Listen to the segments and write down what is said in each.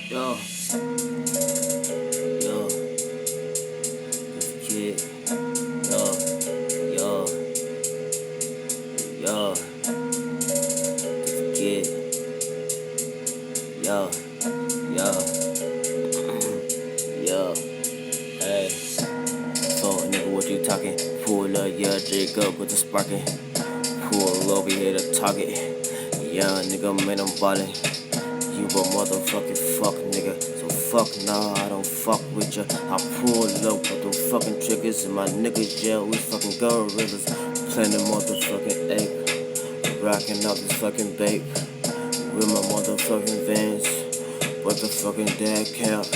Yo, yo, this kid, yo, yo, yo, this kid, yo, yo, yo, hey, so nigga, what you talking? Pull up, yeah, drink up with the sparking. Pull over here to target. Yeah, nigga, man, I'm ballin'. You a motherfucking fuck nigga, so fuck nah, I don't fuck with ya. I pull up with them fucking triggers and my niggas, yeah, we fucking gorillas. Playing the motherfucking ape, rocking out this fucking babe with my motherfucking veins. What the fucking dad count?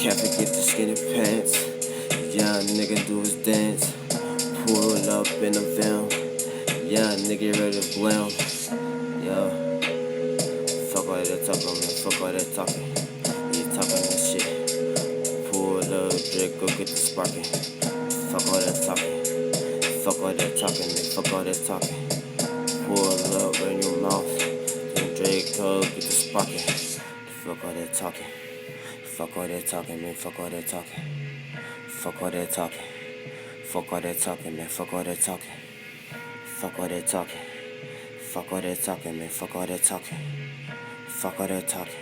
Can't forget the skinny pants. Yeah, nigga do his dance. Pull up in the van. Yeah, nigga ready to blam. Yeah. Fuck all that talking, man. Fuck all that talking. You talking that shit. Pull up, drink, go get the sparking. Fuck all that talking. Fuck all that talking, man. Fuck all that talking. Pull up in your mouth. Then drink, go get the sparking. Fuck all that talking. Fuck all that talking, man. Fuck all that talking. Fuck all that talking. Fuck all that talking, man. Fuck all that talking. Fuck all that talking. Fuck all that talking, man. Fuck all that talking. Fuck all that talking.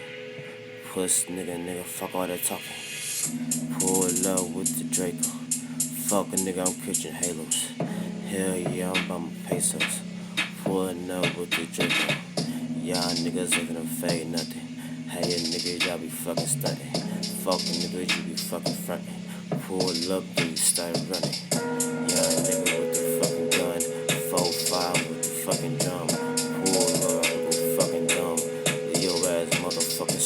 Puss nigga, fuck all that talking. Pull up with the Draco. Fuck a nigga, I'm catching halos. Hell yeah, I'm by my pesos. Pulling up with the Draco. Y'all niggas ain't gonna fade nothing. Hey, nigga, y'all be fucking stunting. Fuck a nigga, you be fucking fronting. Pull up, then you start running. Y'all nigga with the fucking gun. 4-5 with the fucking drum. Pull up, go fucking dumb. Your ass motherfucking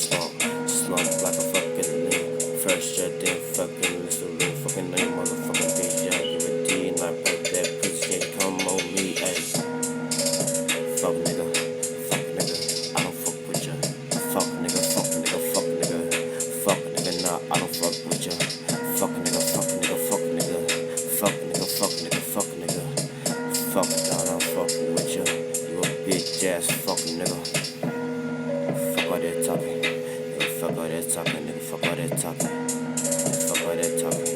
slump like a fucking nigga. First shot, then fucking listen real fucking name, motherfucking bitch. Yeah, give a D and I break that pussy and come on me, ayy. Fuck nigga, I don't fuck with ya. Fuck nigga, nah, I don't fuck with ya. Fuck nigga, fuck nigga. Fuck, nah, I don't fuck with ya. You a bitch ass fucking nigga. Fuck all that talking. Nigga, fuck all that talking. Nigga, fuck all that talking. Nigga, fuck all that talking.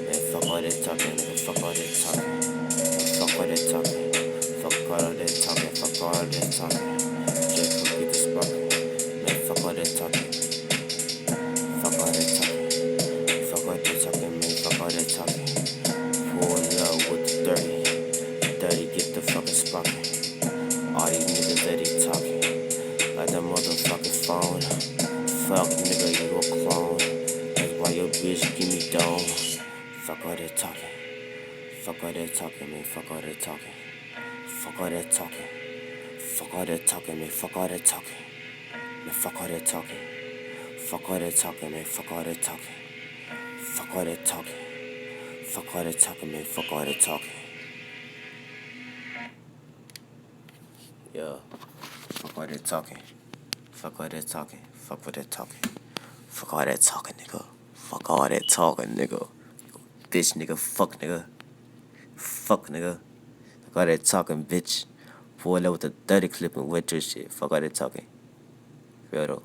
Man, fuck all that talking. Nigga, fuck all that talking. Fuck all that talking. Fuck all that talking. Fuck all that talking. Just go get the sparking. Man, fuck all that talking. Fuck all that talking. Fuck all that talking, man. Fuck all that talking. Pull up with the 30. 30, get the fucking sparking. All these niggas that he talking like that motherfucking phone. Fuck nigga, you a clone. That's why your bitch give me dome. Fuck all that talking. Fuck all that talking, man. Fuck all that talking. Fuck all that talking. Fuck all that talking, man. Fuck all that talking. Man, fuck all that talking. Fuck all that talking, man. Fuck all that talking. Fuck all that talking. Fuck all that talking, man. Fuck all that talking. Yeah. Fuck all that talking. Fuck all that talking. Fuck all that talking. Fuck all that talking, nigga. Fuck all that talking, nigga. Bitch, nigga. Fuck, nigga. Fuck, nigga. Fuck all that talking, bitch. Pull up with the 30 clip and wet your shit. Fuck all that talking. Real though.